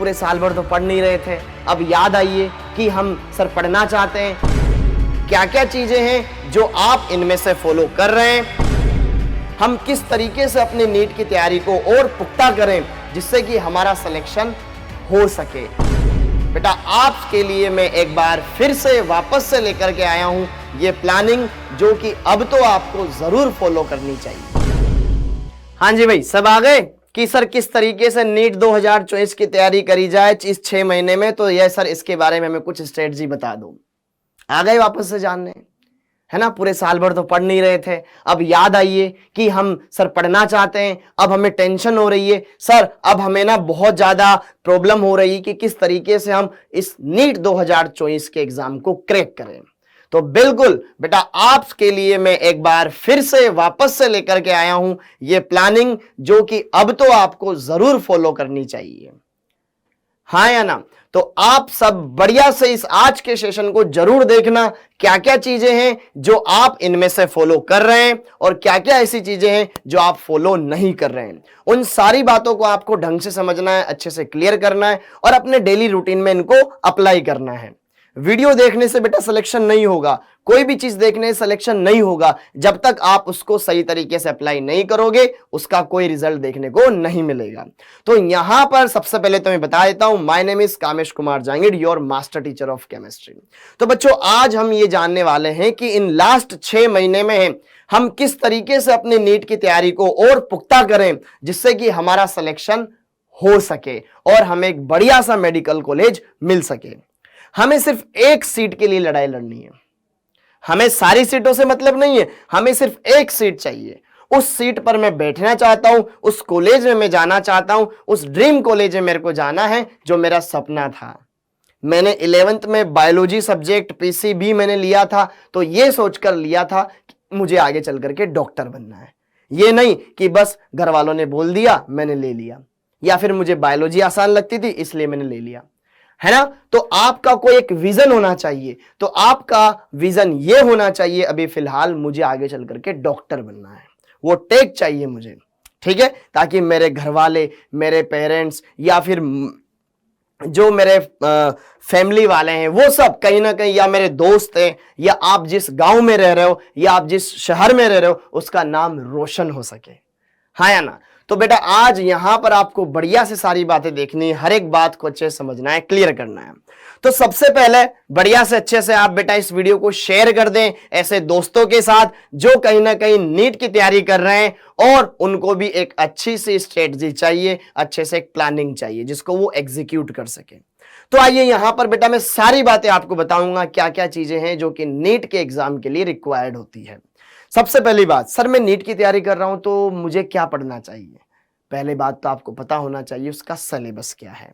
पूरे साल भर तो पढ़ नहीं रहे थे, अब याद आइए कि हम सर पढ़ना चाहते हैं। क्या क्या चीजें हैं जो आप इनमें से फॉलो कर रहे हैं, हम किस तरीके से अपनी नीट की तैयारी को और पुख्ता करें जिससे कि हमारा सिलेक्शन हो सके। बेटा आपके लिए मैं एक बार फिर से वापस से लेकर के आया हूं ये प्लानिंग, जो कि अब तो आपको जरूर फॉलो करनी चाहिए। हाँ जी भाई, सब आ गए कि सर किस तरीके से नीट 2024 की तैयारी करी जाए इस 6 महीने में, तो यह सर इसके बारे में मैं कुछ स्ट्रेटजी बता दूं। आ गए वापस से जानने, है ना। पूरे साल भर तो पढ़ नहीं रहे थे, अब याद आइए कि हम सर पढ़ना चाहते हैं, अब हमें टेंशन हो रही है सर, अब हमें ना बहुत ज्यादा प्रॉब्लम हो रही है कि किस तरीके से हम इस नीट 2024 के एग्जाम को क्रैक करें। तो बिल्कुल बेटा आपके लिए मैं एक बार फिर से वापस से लेकर के आया हूं ये प्लानिंग, जो कि अब तो आपको जरूर फॉलो करनी चाहिए, हाँ या ना। तो आप सब बढ़िया से इस आज के सेशन को जरूर देखना, क्या क्या चीजें हैं जो आप इनमें से फॉलो कर रहे हैं और क्या क्या ऐसी चीजें हैं जो आप फॉलो नहीं कर रहे हैं। उन सारी बातों को आपको ढंग से समझना है, अच्छे से क्लियर करना है और अपने डेली रूटीन में इनको अप्लाई करना है। वीडियो देखने से बेटा सिलेक्शन नहीं होगा, कोई भी चीज देखने से सिलेक्शन नहीं होगा जब तक आप उसको सही तरीके से अप्लाई नहीं करोगे, उसका कोई रिजल्ट देखने को नहीं मिलेगा। तो यहां पर सबसे पहले तो मैं बता देता हूं, my name is Kamesh Kumar Jangid, your master teacher of chemistry. तो बच्चों आज हम ये जानने वाले हैं कि इन लास्ट 6 महीने में हम किस तरीके से अपनी नीट की तैयारी को और पुख्ता करें जिससे कि हमारा सिलेक्शन हो सके और हमें एक बढ़िया सा मेडिकल कॉलेज मिल सके। हमें सिर्फ एक सीट के लिए लड़ाई लड़नी है, हमें सारी सीटों से मतलब नहीं है, हमें सिर्फ एक सीट चाहिए। उस सीट पर मैं बैठना चाहता हूं, उस कॉलेज में मैं जाना चाहता हूं, उस ड्रीम कॉलेज में मेरे को जाना है जो मेरा सपना था। मैंने 11th में बायोलॉजी सब्जेक्ट पीसीबी मैंने लिया था, तो ये सोचकर लिया था कि मुझे आगे चल करके डॉक्टर बनना है। ये नहीं कि बस घर वालों ने बोल दिया मैंने ले लिया, या फिर मुझे बायोलॉजी आसान लगती थी इसलिए मैंने ले लिया, है ना। तो आपका कोई एक विजन होना चाहिए, तो आपका विजन ये होना चाहिए अभी फिलहाल मुझे आगे चल करके डॉक्टर बनना है, वो टेक चाहिए मुझे, ठीक है, ताकि मेरे घर वाले, मेरे पेरेंट्स या फिर जो मेरे फैमिली वाले हैं वो सब कहीं ना कहीं, या मेरे दोस्त हैं, या आप जिस गांव में रह रहे हो या आप जिस शहर में रह रहे हो उसका नाम रोशन हो सके, हाँ या ना। तो बेटा आज यहां पर आपको बढ़िया से सारी बातें देखनी है, हर एक बात को अच्छे से समझना है, क्लियर करना है। तो सबसे पहले बढ़िया से अच्छे से आप बेटा इस वीडियो को शेयर कर दें ऐसे दोस्तों के साथ जो कहीं ना कहीं नीट की तैयारी कर रहे हैं और उनको भी एक अच्छी सी स्ट्रेटजी चाहिए, अच्छे से एक प्लानिंग चाहिए जिसको वो एग्जीक्यूट कर सके। तो आइए यहां पर बेटा मैं सारी बातें आपको बताऊंगा क्या क्या चीजें हैं जो कि नीट के एग्जाम के लिए रिक्वायर्ड होती है। सबसे पहली बात, सर मैं नीट की तैयारी कर रहा हूं तो मुझे क्या पढ़ना चाहिए। पहले बात तो आपको पता होना चाहिए उसका सिलेबस क्या है।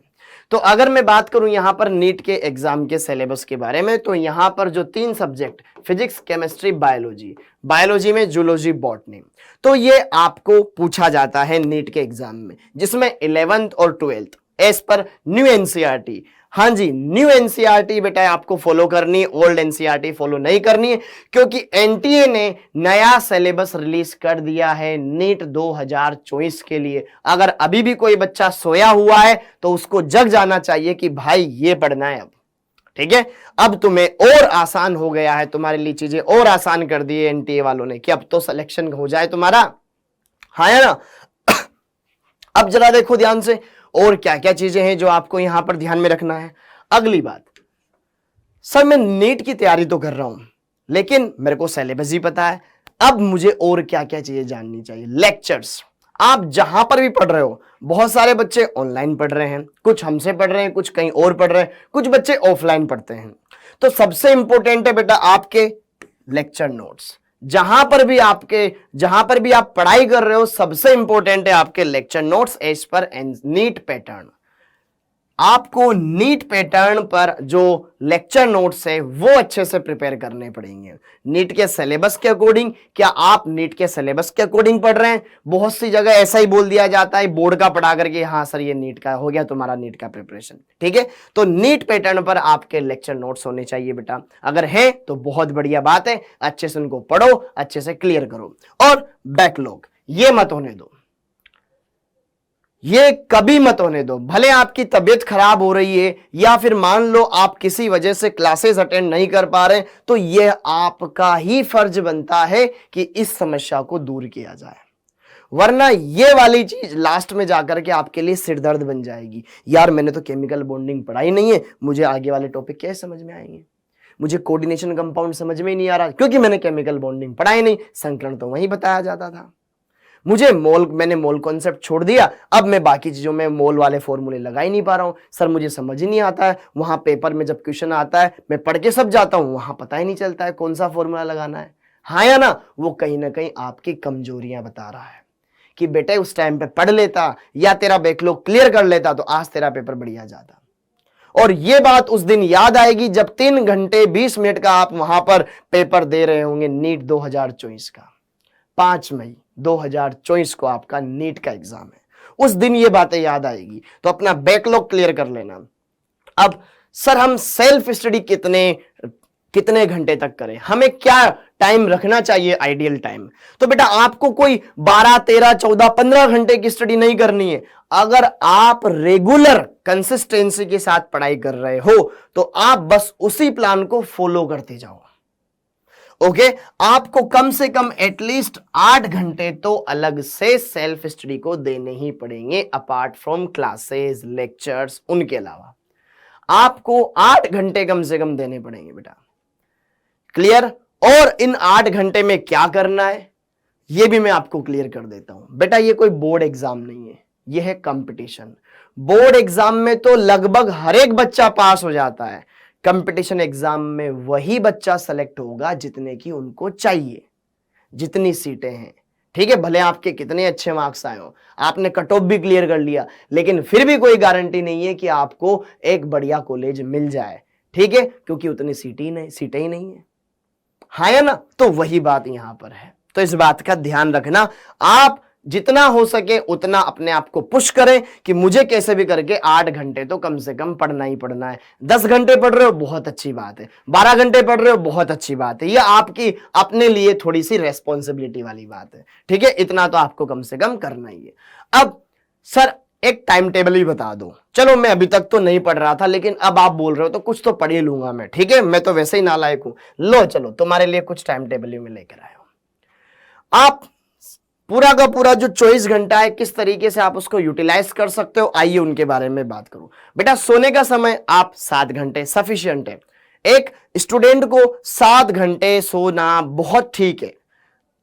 तो अगर मैं बात करूं यहां पर नीट के एग्जाम के सिलेबस के बारे में, तो यहां पर जो 3 subject physics chemistry biology, biology में जूलॉजी बॉटनी, तो ये आपको पूछा जाता है नीट के एग्जाम में, जिसमें 11th और 12th as per new NCERT, हाँ जी न्यू एनसीईआरटी बेटा आपको फॉलो करनी है, ओल्ड एनसीईआरटी फॉलो नहीं करनी है, क्योंकि एनटीए ने नया सिलेबस रिलीज कर दिया है नीट 2024 के लिए। अगर अभी भी कोई बच्चा सोया हुआ है तो उसको जग जाना चाहिए कि भाई ये पढ़ना है अब, ठीक है। अब तुम्हें और आसान हो गया है, तुम्हारे लिए चीजें और आसान कर दी है एनटीए वालों ने कि अब तो सिलेक्शन हो जाए तुम्हारा, हाँ है ना। अब जरा देखो ध्यान से और क्या क्या चीजें हैं जो आपको यहां पर ध्यान में रखना है। अगली बात, सर मैं नीट की तैयारी तो कर रहा हूं लेकिन मेरे को सिलेबस ही पता है, अब मुझे और क्या क्या चीजें जाननी चाहिए। लेक्चर्स आप जहां पर भी पढ़ रहे हो, बहुत सारे बच्चे ऑनलाइन पढ़ रहे हैं, कुछ हमसे पढ़ रहे हैं, कुछ कहीं और पढ़ रहे हैं, कुछ बच्चे ऑफलाइन पढ़ते हैं। तो सबसे इंपॉर्टेंट है बेटा आपके लेक्चर नोट्स। जहां पर भी आप पढ़ाई कर रहे हो सबसे इंपॉर्टेंट है आपके lecture notes as per NEET pattern. आपको नीट पैटर्न पर जो लेक्चर नोट्स है वो अच्छे से प्रिपेयर करने पड़ेंगे नीट के सिलेबस के अकॉर्डिंग। क्या आप नीट के सिलेबस के अकॉर्डिंग पढ़ रहे हैं? बहुत सी जगह ऐसा ही बोल दिया जाता है बोर्ड का पढ़ा करके, हाँ सर ये नीट का हो गया तुम्हारा नीट का प्रिपरेशन, ठीक है। तो नीट पैटर्न पर आपके लेक्चर नोट्स होने चाहिए बेटा, अगर है तो बहुत बढ़िया बात है, अच्छे से उनको पढ़ो, अच्छे से क्लियर करो और बैकलॉग ये मत होने दो। ये कभी मत होने दो। भले आपकी तबीयत खराब हो रही है या फिर मान लो आप किसी वजह से क्लासेस अटेंड नहीं कर पा रहे, तो यह आपका ही फर्ज बनता है कि इस समस्या को दूर किया जाए, वरना ये वाली चीज लास्ट में जाकर के आपके लिए सिरदर्द बन जाएगी। यार मैंने तो केमिकल बॉन्डिंग पढ़ाई नहीं है, मुझे आगे वाले टॉपिक कैसे समझ में आएंगे, मुझे कोऑर्डिनेशन कंपाउंड समझ में ही नहीं आ रहा क्योंकि मैंने केमिकल बॉन्डिंग पढ़ाई नहीं, संकरण तो वहीं बताया जाता था। मैंने मोल कॉन्सेप्ट छोड़ दिया, अब मैं बाकी चीजों में मोल वाले फॉर्मूले लगा ही नहीं पा रहा हूं। सर मुझे समझ ही नहीं आता है, वहां पेपर में जब क्वेश्चन आता है मैं पढ़ के सब जाता हूं, वहां पता ही नहीं चलता है कौन सा फॉर्मूला लगाना है। हाँ या ना, वो कहीं ना कहीं आपकी कमजोरियां बता रहा है कि बेटे उस टाइम पे पढ़ लेता या तेरा बैकलॉग क्लियर कर लेता तो आज तेरा पेपर बढ़िया जाता। और ये बात उस दिन याद आएगी जब 3 घंटे 20 मिनट का आप वहां पर पेपर दे रहे होंगे नीट 2024 का। 5 मई 2024 को आपका नीट का एग्जाम है, उस दिन ये बातें याद आएगी, तो अपना बैकलॉग क्लियर कर लेना। अब सर हम सेल्फ स्टडी कितने घंटे तक करें, हमें क्या टाइम रखना चाहिए आइडियल टाइम? तो बेटा आपको कोई 12, 13, 14, 15 घंटे की स्टडी नहीं करनी है। अगर आप रेगुलर कंसिस्टेंसी के साथ पढ़ाई कर रहे हो तो आप बस उसी प्लान को फॉलो करते जाओ। ओके, आपको कम से कम एटलीस्ट 8 घंटे तो अलग से सेल्फ स्टडी को देने ही पड़ेंगे, अपार्ट फ्रॉम क्लासेस, लेक्चर्स, उनके अलावा आपको 8 घंटे कम से कम देने पड़ेंगे बेटा। क्लियर? और इन 8 घंटे में क्या करना है ये भी मैं आपको क्लियर कर देता हूं। बेटा ये कोई बोर्ड एग्जाम नहीं है, ये है कंपटीशन। बोर्ड एग्जाम में तो लगभग हर एक बच्चा पास हो जाता है, कंपटीशन एग्जाम में वही बच्चा सेलेक्ट होगा जितने की उनको चाहिए, जितनी सीटें हैं। ठीक है, भले आपके कितने अच्छे मार्क्स आए हो, आपने कट ऑफ भी क्लियर कर लिया, लेकिन फिर भी कोई गारंटी नहीं है कि आपको एक बढ़िया कॉलेज मिल जाए। ठीक है, क्योंकि उतनी सीटें ही नहीं है। हाँ या ना? तो वही बात यहां पर है, तो इस बात का ध्यान रखना। आप जितना हो सके उतना अपने आप को पुश करें कि मुझे कैसे भी करके 8 घंटे तो कम से कम पढ़ना ही पढ़ना है। 10 घंटे पढ़ रहे हो बहुत अच्छी बात है, 12 घंटे पढ़ रहे हो बहुत अच्छी बात है, यह आपकी अपने लिए थोड़ी सी रेस्पॉन्सिबिलिटी वाली बात है। ठीक है, इतना तो आपको कम से कम करना ही है। अब सर एक टाइम टेबल भी बता दो। चलो मैं अभी तक तो नहीं पढ़ रहा था, लेकिन अब आप बोल रहे हो तो कुछ तो पढ़ ही लूंगा मैं। ठीक है, मैं तो वैसे ही नालायक हूं। लो चलो तुम्हारे लिए कुछ टाइम टेबल ही मैं लेकर आया हूं। आप पूरा का पूरा जो 24 घंटा है किस तरीके से आप उसको यूटिलाइज कर सकते हो, आइए उनके बारे में बात करूं। बेटा सोने का समय आप 7 घंटे सफिशिएंट है। एक स्टूडेंट को 7 घंटे सोना बहुत ठीक है।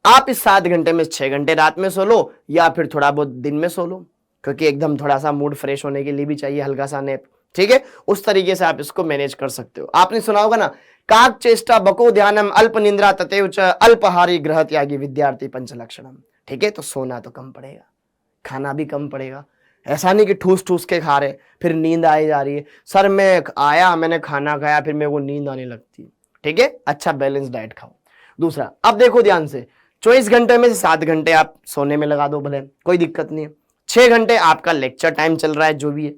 आप इस 7 घंटे में 6 घंटे रात में सो लो या फिर थोड़ा बहुत दिन में सो लो, क्योंकि एकदम थोड़ा सा मूड फ्रेश होने के लिए भी चाहिए हल्का सा नैप। ठीक है, उस तरीके से आप इसको मैनेज कर सकते हो। आपने सुना होगा ना, काक चेष्टा बको ध्यानम अल्प निंद्रा ततेव च अल्पहारी ग्रह त्यागी विद्यार्थी पंचलक्षणम। ठीक है, तो सोना तो कम पड़ेगा, खाना भी कम पड़ेगा। ऐसा नहीं कि ठूस ठूस के खा रहे फिर नींद आई जा रही है। सर मैंने खाना खाया फिर मेरे को नींद आने लगती। ठीक है, अच्छा बैलेंस डाइट खाओ। दूसरा, अब देखो ध्यान से, 24 घंटे में से 7 घंटे आप सोने में लगा दो, भले कोई दिक्कत नहीं है। 6 घंटे आपका लेक्चर टाइम चल रहा है जो भी है।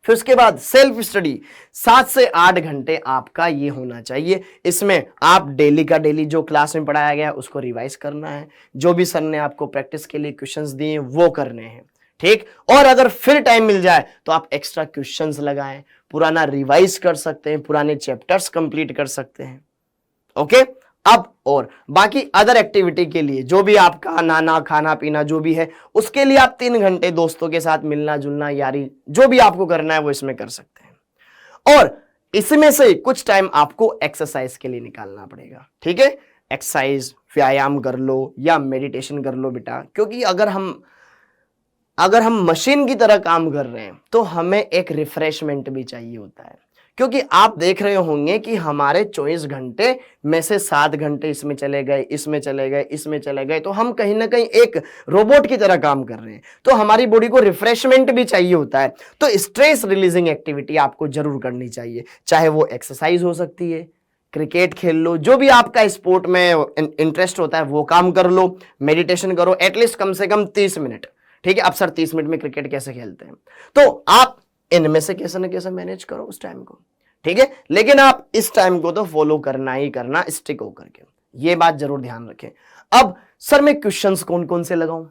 फिर उसके बाद सेल्फ स्टडी 7 से 8 घंटे आपका ये होना चाहिए। इसमें आप डेली का डेली जो क्लास में पढ़ाया गया है उसको रिवाइज करना है, जो भी सर ने आपको प्रैक्टिस के लिए क्वेश्चंस दिए वो करने हैं। ठीक, और अगर फिर टाइम मिल जाए तो आप एक्स्ट्रा क्वेश्चंस लगाएं, पुराना रिवाइज कर सकते हैं, पुराने चैप्टर्स कंप्लीट कर सकते हैं। ओके, अब और बाकी अदर एक्टिविटी के लिए जो भी आपका नहाना खाना पीना जो भी है उसके लिए आप 3 घंटे दोस्तों के साथ मिलना जुलना यारी जो भी आपको करना है वो इसमें कर सकते हैं। और इसमें से कुछ टाइम आपको एक्सरसाइज के लिए निकालना पड़ेगा। ठीक है, एक्सरसाइज व्यायाम कर लो या मेडिटेशन कर लो बेटा, क्योंकि अगर हम मशीन की तरह काम कर रहे हैं तो हमें एक रिफ्रेशमेंट भी चाहिए होता है। क्योंकि आप देख रहे होंगे कि हमारे 24 घंटे में से 7 घंटे इसमें चले गए, इसमें चले गए, इसमें चले गए, तो हम कहीं ना कहीं एक रोबोट की तरह काम कर रहे हैं। तो हमारी बॉडी को रिफ्रेशमेंट भी चाहिए होता है। तो स्ट्रेस रिलीजिंग एक्टिविटी आपको जरूर करनी चाहिए, चाहे वो एक्सरसाइज हो सकती है, क्रिकेट खेल लो, जो भी आपका स्पोर्ट में इंटरेस्ट होता है वो काम कर लो, मेडिटेशन करो एटलीस्ट कम से कम 30 मिनट। ठीक है, अब सर 30 मिनट में क्रिकेट कैसे खेलते हैं, तो आप इनमें से कैसे न कैसे मैनेज करो उस टाइम को। ठीक है, लेकिन आप इस टाइम को तो फॉलो करना ही करना, स्टिक होकर के, ये बात जरूर ध्यान रखें। अब सर मैं क्वेश्चंस कौन कौन से लगाऊं,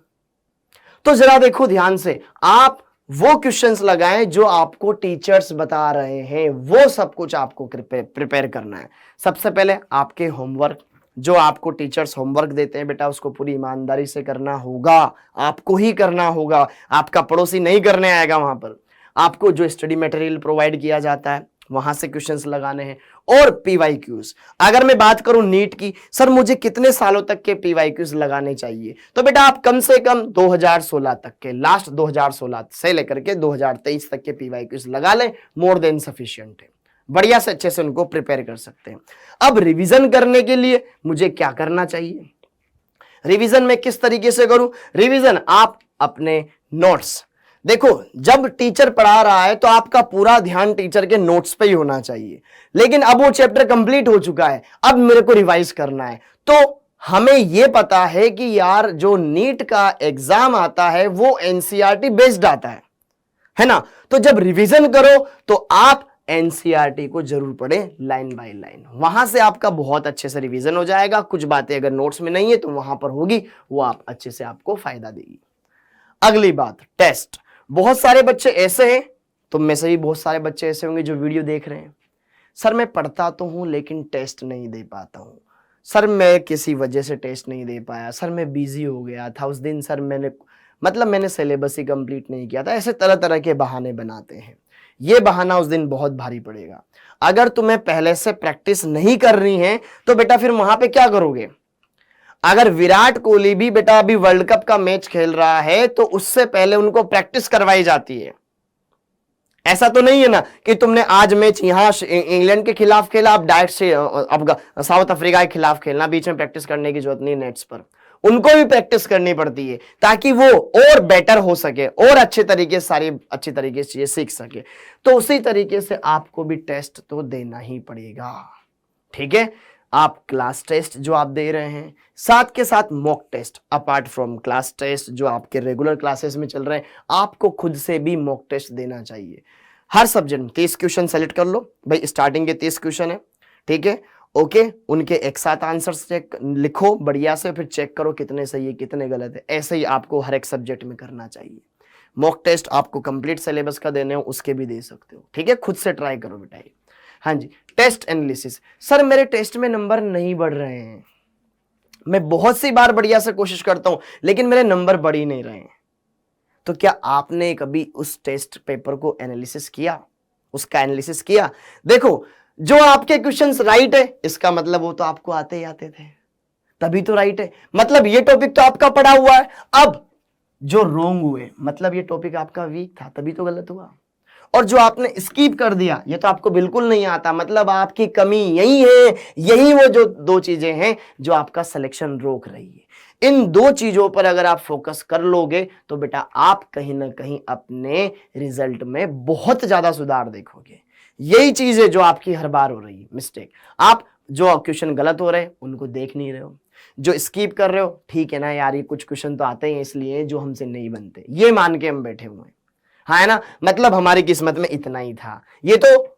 तो जरा देखो ध्यान से, आप वो क्वेश्चंस लगाएं जो आपको टीचर्स बता रहे हैं, वो सब कुछ आपको प्रिपेयर करना है। सबसे पहले आपके होमवर्क, जो आपको टीचर्स होमवर्क देते हैं बेटा, उसको पूरी ईमानदारी से करना होगा, आपको ही करना होगा, आपका पड़ोसी नहीं करने आएगा। वहां पर आपको जो स्टडी मटेरियल प्रोवाइड किया जाता है वहां से क्वेश्चंस लगाने हैं। और पीवाईक्यूज, अगर मैं बात करूं नीट की, सर मुझे कितने सालों तक के पीवाईक्यूज लगाने चाहिए, तो बेटा आप कम से कम 2016 तक के, लास्ट 2016 से लेकर के 2023 तक के पीवाईक्यूज लगा लें, मोर देन सफिशिएंट है। बढ़िया से अच्छे से उनको प्रिपेयर कर सकते हैं। अब रिवीजन करने के लिए मुझे क्या करना चाहिए, रिवीजन में किस तरीके से करूं? रिवीजन आप अपने नोट्स, देखो जब टीचर पढ़ा रहा है तो आपका पूरा ध्यान टीचर के नोट्स पे ही होना चाहिए, लेकिन अब वो चैप्टर कंप्लीट हो चुका है, अब मेरे को रिवाइज करना है। तो हमें ये पता है कि यार जो नीट का एग्जाम आता है वो एनसीईआरटी बेस्ड आता है ना। तो जब रिवीजन करो तो आप एनसीईआरटी को जरूर पढ़ें लाइन बाय लाइन, वहां से आपका बहुत अच्छे से रिवीजन हो जाएगा। कुछ बातें अगर नोट्स में नहीं है तो वहां पर होगी, वो आप अच्छे से आपको फायदा देगी। अगली बात, टेस्ट। बहुत सारे बच्चे ऐसे हैं, तुम में से भी बहुत सारे बच्चे ऐसे होंगे जो वीडियो देख रहे हैं, सर मैं पढ़ता तो हूं लेकिन टेस्ट नहीं दे पाता हूं, सर मैं किसी वजह से टेस्ट नहीं दे पाया, सर मैं बिजी हो गया था उस दिन, सर मैंने सिलेबस ही कंप्लीट नहीं किया था। ऐसे तरह तरह के बहाने बनाते हैं। ये बहाना उस दिन बहुत भारी पड़ेगा। अगर तुम्हें पहले से प्रैक्टिस नहीं करनी है तो बेटा फिर वहां पे क्या करोगे? अगर विराट कोहली भी बेटा अभी वर्ल्ड कप का मैच खेल रहा है तो उससे पहले उनको प्रैक्टिस करवाई जाती है। ऐसा तो नहीं है ना कि तुमने आज मैच यहां इंग्लैंड के खिलाफ खेला, अब डायरेक्ट से अब साउथ अफ्रीका के खिलाफ खेलना, बीच में प्रैक्टिस करने की जरूरत नहीं नेट्स पर। उनको भी प्रैक्टिस करनी पड़ती है ताकि वो और बेटर हो सके और अच्छे तरीके से चीजें सीख सके। तो उसी तरीके से आपको भी टेस्ट तो देना ही पड़ेगा, ठीक है। आप क्लास टेस्ट जो आप दे रहे हैं, साथ के साथ mock test, apart from class test जो आपके रेगुलर क्लासेस में चल रहे हैं, आपको खुद से भी मॉक टेस्ट देना चाहिए। हर सब्जेक्ट में 30 क्वेश्चन सेलेक्ट कर लो भाई, स्टार्टिंग के 30 क्वेश्चन है, ठीक है, ओके। उनके एक साथ आंसर्स चेक लिखो बढ़िया से, फिर चेक करो कितने सही है कितने गलत है। ऐसे ही आपको हर एक सब्जेक्ट में करना चाहिए। मॉक टेस्ट आपको कंप्लीट सिलेबस का देने हो उसके भी दे सकते हो, ठीक है। खुद से ट्राई करो बेटा। हाँ जी, टेस्ट एनालिसिस। सर मेरे टेस्ट में नंबर नहीं बढ़ रहे हैं, मैं बहुत सी बार बढ़िया से कोशिश करता हूं लेकिन मेरे नंबर बढ़ ही नहीं रहे हैं। तो क्या आपने कभी उस टेस्ट पेपर को एनालिसिस किया, उसका एनालिसिस किया? देखो जो आपके क्वेश्चंस राइट है इसका मतलब वो तो आपको आते ही आते थे, तभी तो राइट है, मतलब ये टॉपिक तो आपका पढ़ा हुआ है। अब जो रॉन्ग हुए मतलब ये टॉपिक आपका वीक था, तभी तो गलत हुआ। और जो आपने स्किप कर दिया ये तो आपको बिल्कुल नहीं आता, मतलब आपकी कमी यही है। यही वो जो दो चीजें हैं जो आपका सिलेक्शन रोक रही है। इन दो चीजों पर अगर आप फोकस कर लोगे तो बेटा आप कहीं ना कहीं अपने रिजल्ट में बहुत ज्यादा सुधार देखोगे। यही चीज है जो आपकी हर बार हो रही है मिस्टेक। आप जो क्वेश्चन गलत हो रहे हैं उनको देख नहीं रहे हो, जो स्किप कर रहे हो, ठीक है ना यार ये कुछ क्वेश्चन तो आते हैं इसलिए जो हमसे नहीं बनते, ये मान के हम बैठे हुए हैं, हाँ है ना, मतलब हमारी किस्मत में इतना ही था, ये तो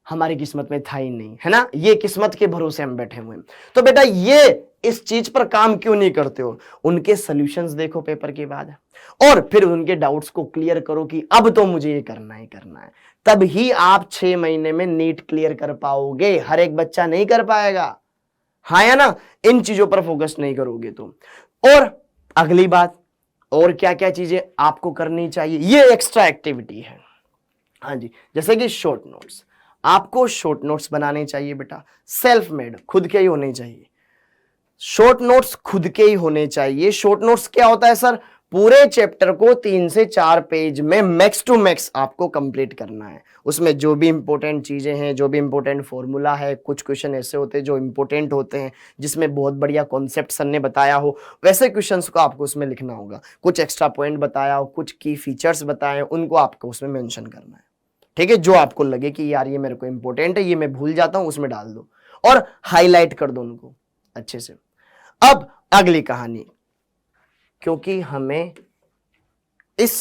हमारी किस्मत में था ही नहीं, है ना, ये किस्मत के भरोसे हम बैठे हुए हैं। तो बेटा ये इस चीज पर काम क्यों नहीं करते हो? उनके सॉल्यूशंस देखो पेपर के बाद और फिर उनके डाउट्स को क्लियर करो कि अब तो मुझे ये करना ही करना है। तब ही आप 6 महीने में नीट क्लियर कर पाओगे, हर एक बच्चा नहीं कर पाएगा, हाँ या ना। इन चीजों पर फोकस नहीं करोगे तो। और अगली बात, और क्या क्या चीजें आपको करनी चाहिए, ये एक्स्ट्रा एक्टिविटी है, हाँ जी, जैसे कि शॉर्ट नोट्स। आपको शॉर्ट नोट्स बनाने चाहिए बेटा, सेल्फ मेड, खुद के ही होने चाहिए। शॉर्ट नोट्स खुद के ही होने चाहिए। शॉर्ट नोट्स क्या होता है सर? पूरे चैप्टर को 3 से 4 पेज में मैक्स टू मैक्स आपको कंप्लीट करना है। उसमें जो भी इंपॉर्टेंट चीजें हैं, जो भी इंपॉर्टेंट फॉर्मूला है, कुछ क्वेश्चन ऐसे होते हैं जो इंपॉर्टेंट होते हैं जिसमें बहुत बढ़िया कॉन्सेप्ट सर ने बताया हो, वैसे क्वेश्चंस को आपको उसमें लिखना होगा। कुछ एक्स्ट्रा पॉइंट बताया हो, कुछ की फीचर्स बताए, उनको आपको उसमें मेंशन करना है, ठीक है। जो आपको लगे कि यार ये मेरे को इंपॉर्टेंट है, ये मैं भूल जाता हूं, उसमें डाल दो और हाईलाइट कर दो उनको अच्छे से। अब अगली कहानी, क्योंकि हमें इस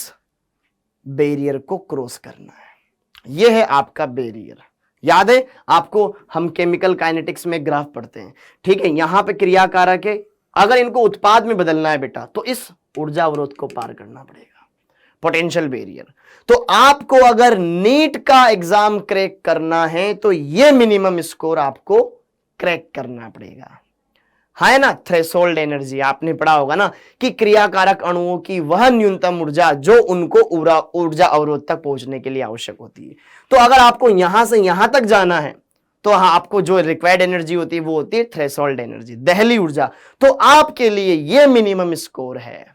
बैरियर को क्रॉस करना है। यह है आपका बैरियर। याद है आपको, हम केमिकल काइनेटिक्स में ग्राफ पढ़ते हैं, ठीक है। यहां पे क्रिया कारक है, अगर इनको उत्पाद में बदलना है बेटा तो इस ऊर्जा अवरोध को पार करना पड़ेगा, पोटेंशियल बैरियर। तो आपको अगर नीट का एग्जाम क्रैक करना है तो यह मिनिमम स्कोर आपको क्रैक करना पड़ेगा, है ना। थ्रेशोल्ड एनर्जी आपने पढ़ा होगा ना कि क्रियाकारक अणुओं की वह न्यूनतम ऊर्जा जो उनको ऊर्जा अवरोध तक पहुंचने के लिए आवश्यक होती है। तो अगर आपको यहां से यहां तक जाना है तो आपको जो रिक्वायर्ड एनर्जी होती है वो होती है थ्रेशोल्ड एनर्जी, दहली ऊर्जा। तो आपके लिए ये मिनिमम स्कोर है।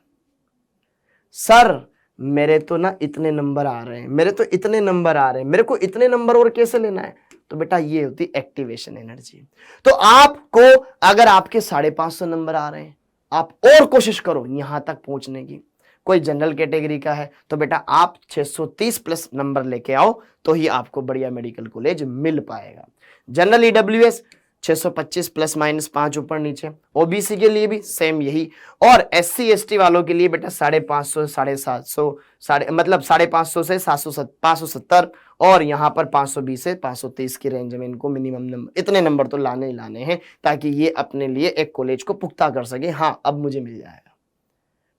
सर मेरे तो ना इतने नंबर आ रहे हैं, मेरे तो इतने नंबर आ रहे हैं, मेरे को इतने नंबर और कैसे लेना है? तो बेटा ये होती एक्टिवेशन एनर्जी। तो आपको अगर आपके 550 नंबर आ रहे हैं, आप और कोशिश करो यहां तक पहुंचने की। कोई जनरल कैटेगरी का है तो बेटा आप 630 प्लस नंबर लेके आओ तो ही आपको बढ़िया मेडिकल कॉलेज मिल पाएगा। जनरल ईडब्ल्यूएस 625 प्लस माइनस 5 ऊपर नीचे, ओबीसी के लिए भी सेम यही, और एससी एसटी वालों के लिए बेटा 550 750 मतलब 550 से 570 और यहाँ पर 520 से 530 की रेंज में इनको मिनिमम नंबर, इतने नंबर तो लाने ही लाने हैं ताकि ये अपने लिए एक कॉलेज को पुख्ता कर सके, हाँ अब मुझे मिल जाएगा।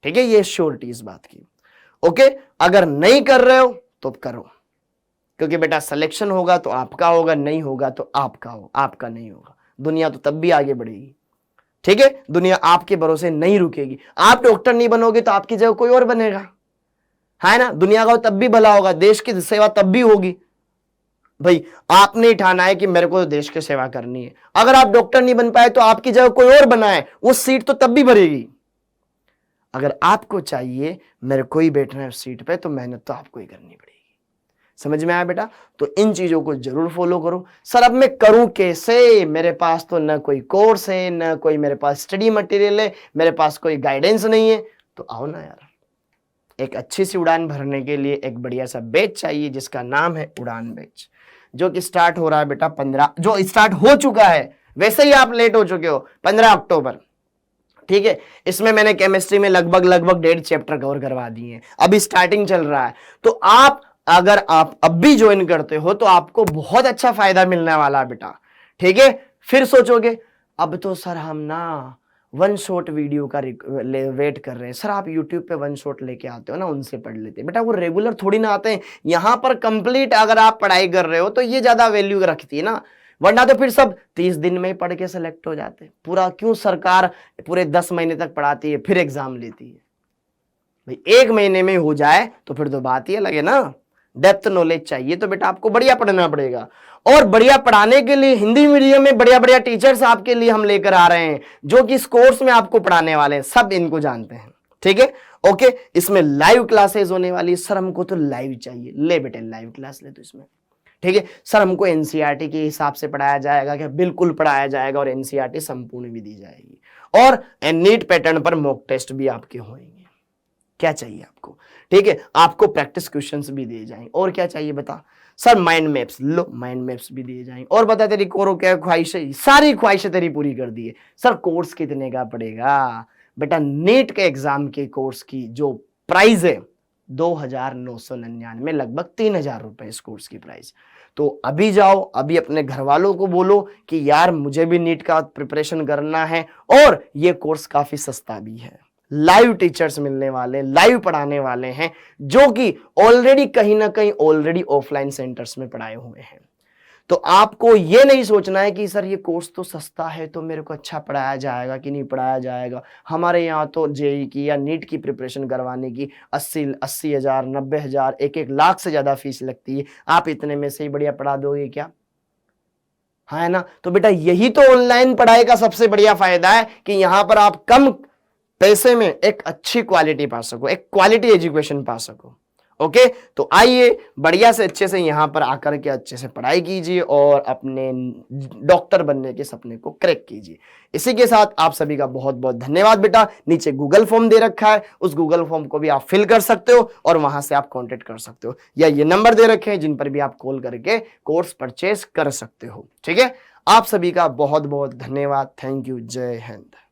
ठीक है, ये श्योरिटी इस बात की। ओके, अगर नहीं कर रहे हो तो करो, क्योंकि बेटा सिलेक्शन होगा तो आपका होगा, नहीं होगा तो आपका हो, आपका नहीं होगा। दुनिया तो तब भी आगे बढ़ेगी। ठीक है, दुनिया आपके भरोसे नहीं रुकेगी। आप डॉक्टर नहीं बनोगे तो आपकी जगह कोई और बनेगा, है ना। दुनिया का तब भी भला होगा, देश की सेवा तब भी होगी। भाई आपने ठाना है कि मेरे को तो देश की सेवा करनी है। अगर आप डॉक्टर नहीं बन पाए तो आपकी जगह कोई और बनाए, वो सीट तो तब भी भरेगी। अगर आपको चाहिए मेरे को ही बैठना है उस सीट पे तो मेहनत तो आपको ही करनी पड़ेगी। समझ में आया बेटा? तो इन चीजों को जरूर फॉलो करो। सर अब मैं करूं कैसे? मेरे पास तो न कोई कोर्स है, न कोई मेरे पास स्टडी मटेरियल है, मेरे पास कोई गाइडेंस नहीं है। तो आओ ना यार, एक अच्छी सी उड़ान भरने के लिए एक बढ़िया सा बैच चाहिए जिसका नाम है उड़ान बैच, जो कि स्टार्ट हो रहा है बेटा 15, जो स्टार्ट हो चुका है, वैसे ही आप लेट हो चुके हो, 15 अक्टूबर। ठीक है, इसमें मैंने केमिस्ट्री में लगभग 1.5 चैप्टर कवर करवा दिए हैं, अभी स्टार्टिंग चल रहा है। तो आप अगर आप अब भी ज्वाइन करते हो तो आपको बहुत अच्छा फायदा मिलने वाला है बेटा। ठीक है, फिर सोचोगे अब तो सर हम ना वन शॉट वीडियो का वेट कर रहे हैं। सर आप यूट्यूब पे वन शॉट लेके आते हो ना, उनसे पढ़ लेते हैं। बेटा वो रेगुलर थोड़ी ना आते हैं। यहां पर कंप्लीट अगर आप पढ़ाई कर रहे हो तो ये ज्यादा वैल्यू रखती है ना, वरना तो फिर सब 30 दिन में पढ़ के सेलेक्ट हो जाते। पूरा क्यों सरकार पूरे 10 महीने तक पढ़ाती है फिर एग्जाम लेती है? भाई 1 महीने में हो जाए तो फिर तो बात ही अलग है ना। डेप्थ नॉलेज चाहिए तो बेटा आपको बढ़िया पढ़ना पड़ेगा, और बढ़िया पढ़ाने के लिए हिंदी मीडियम में बढ़िया बढ़िया टीचर्स आपके लिए हम लेकर आ रहे हैं जो कि इस कोर्स में आपको पढ़ाने वाले हैं, सब इनको जानते हैं। ठीक है, ओके। इसमें लाइव क्लासेस होने वाली है। सर हमको तो लाइव चाहिए, ले बेटे लाइव क्लास ले तो इसमें। ठीक है, सर हमको एनसीईआरटी के हिसाब से पढ़ाया जाएगा क्या? बिल्कुल पढ़ाया जाएगा, और एनसीईआरटी संपूर्ण भी दी जाएगी, और नीट पैटर्न पर मॉक टेस्ट भी आपके होंगे। क्या चाहिए आपको? ठीक है, आपको प्रैक्टिस क्वेश्चंस भी दिए जाएंगे। और क्या चाहिए बता? सर माइंड मैप्स, लो माइंड मैप्स भी दिए जाएंगे। और बता तेरी कोरो क्या ख्वाहिशें, सारी ख्वाहिशें तेरी पूरी कर दी है। सर कोर्स कितने का पड़ेगा? बेटा नीट के एग्जाम के कोर्स की जो प्राइस है 2,999, लगभग 3,000 रुपए इस कोर्स की प्राइस। तो अभी जाओ, अभी अपने घर वालों को बोलो कि यार मुझे भी नीट का प्रिपरेशन करना है, और ये कोर्स काफी सस्ता भी है। लाइव टीचर्स मिलने वाले, लाइव पढ़ाने वाले हैं जो कि ऑलरेडी कहीं ना कहीं ऑलरेडी ऑफलाइन सेंटर्स में पढ़ाए हुए हैं। तो आपको ये नहीं सोचना है कि सर ये कोर्स तो सस्ता है तो मेरे को अच्छा पढ़ाया जाएगा कि नहीं पढ़ाया जाएगा। हमारे यहाँ तो जेई की या नीट की प्रिपरेशन करवाने की 80,000 90,000 1 लाख से ज्यादा फीस लगती है। आप इतने में से ही बढ़िया पढ़ा दोगे क्या? है ना। तो बेटा यही तो ऑनलाइन पढ़ाई का सबसे बढ़िया फायदा है कि यहां पर आप कम पैसे में एक अच्छी क्वालिटी पा सको, एक क्वालिटी एजुकेशन पा सको। ओके, तो आइए बढ़िया से अच्छे से यहां पर आकर के अच्छे से पढ़ाई कीजिए और अपने डॉक्टर बनने के सपने को क्रैक कीजिए। इसी के साथ आप सभी का बहुत बहुत धन्यवाद बेटा। नीचे गूगल फॉर्म दे रखा है, उस गूगल फॉर्म को भी आप फिल कर सकते हो और वहां से आप कांटेक्ट कर सकते हो, या ये नंबर दे रखे हैं जिन पर भी आप कॉल करके कोर्स परचेस कर सकते हो। ठीक है, आप सभी का बहुत बहुत धन्यवाद। Thank you. जय हिंद।